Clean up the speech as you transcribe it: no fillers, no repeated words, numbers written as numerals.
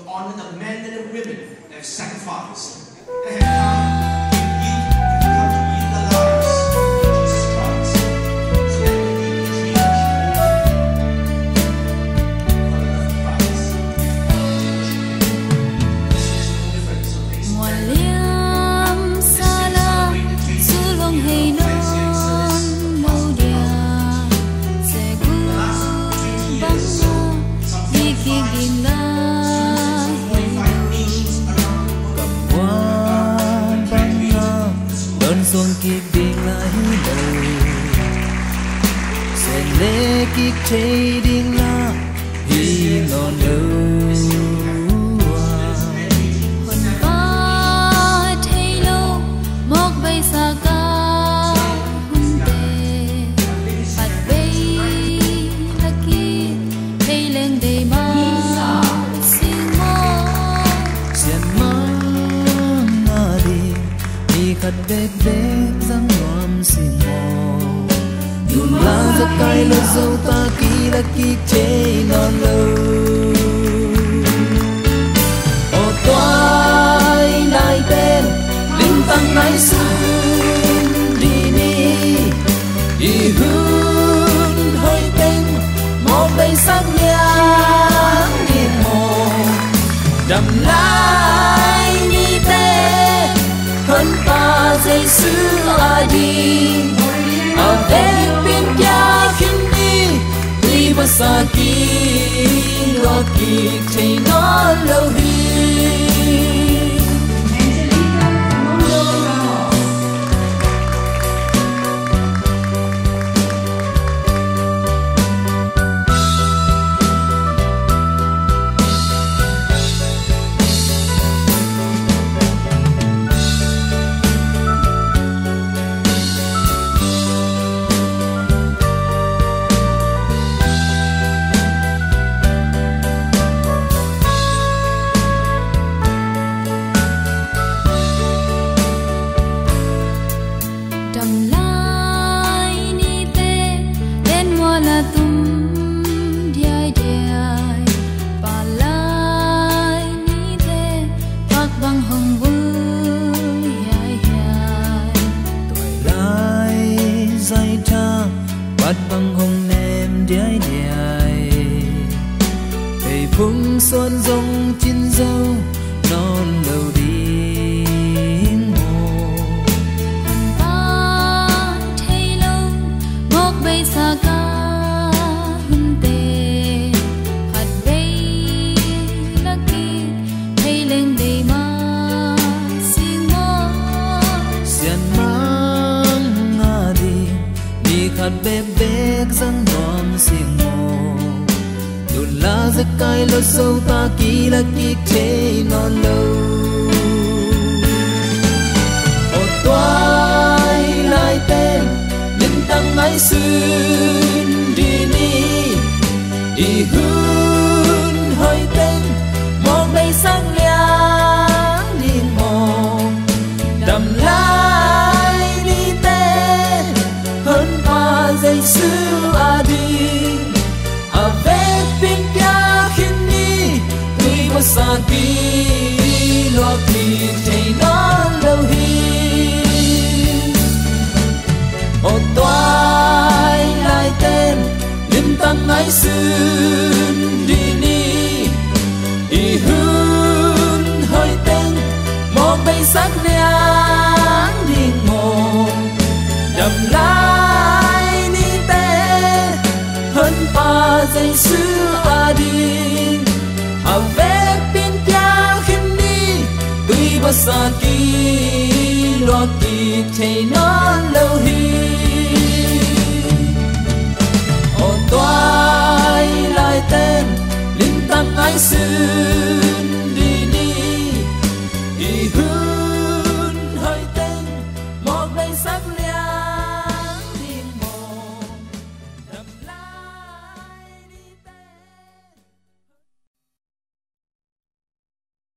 honor the men and the women that have sacrificed and have come to yield their lives to Jesus Christ so that we can change for the love of Christ. This is no different. So please xuân kiếp biển lại đầu sẽ lê kiếp thấy điên la vì ngon đâu quần ba thấy lâu mọc bay xa ca hun tề bạt bay là kia thấy lên đầy ma xin mơ xem mang ngà đi khát bếp răng loam xin mò đùm la giấc cay lơ dâu ta kỳ đã kỳ chế non lâu ô toai nai tên linh tăng nai xuân đi đi hương hơi tên một bay sắc nhang đi mồ đầm lai đi tê hơn ta dây xứ adi ở bên bên kia khinh đi tuy mà xa kỳ lo kỳ thấy nó lâu đi. bắt băng hồng nem đái đài thầy phung son rong chín dâu non đầu đi ngô ta thấy lâu mọc bay xa ca hun tề hạt bay là kia thấy lên đầy ma xin mơ xiên mang ngà đi khát bếp răng loam xiên mồ đùn la giấc cay lơ sâu ta kỳ là kỳ chế non lâu ô toai lại tên linh tăng ái xuân đi hương hơi tên mong bay sáng nhang đi mồ đầm lai đi tên hơn ba dây xứ adi à vết pin kia khinh đi tuy mà xa kỳ lo kỳ thấy nó lâu hi ô toai lại tên linh tăng ái xuân đi hương hơi tên mong bay sắc nhang đi mồ đầm lai đi tê hơn ba dây xứ adi à vết pin kia khinh đi tuy bao xa kỳ lo kỳ thấy nó lâu hi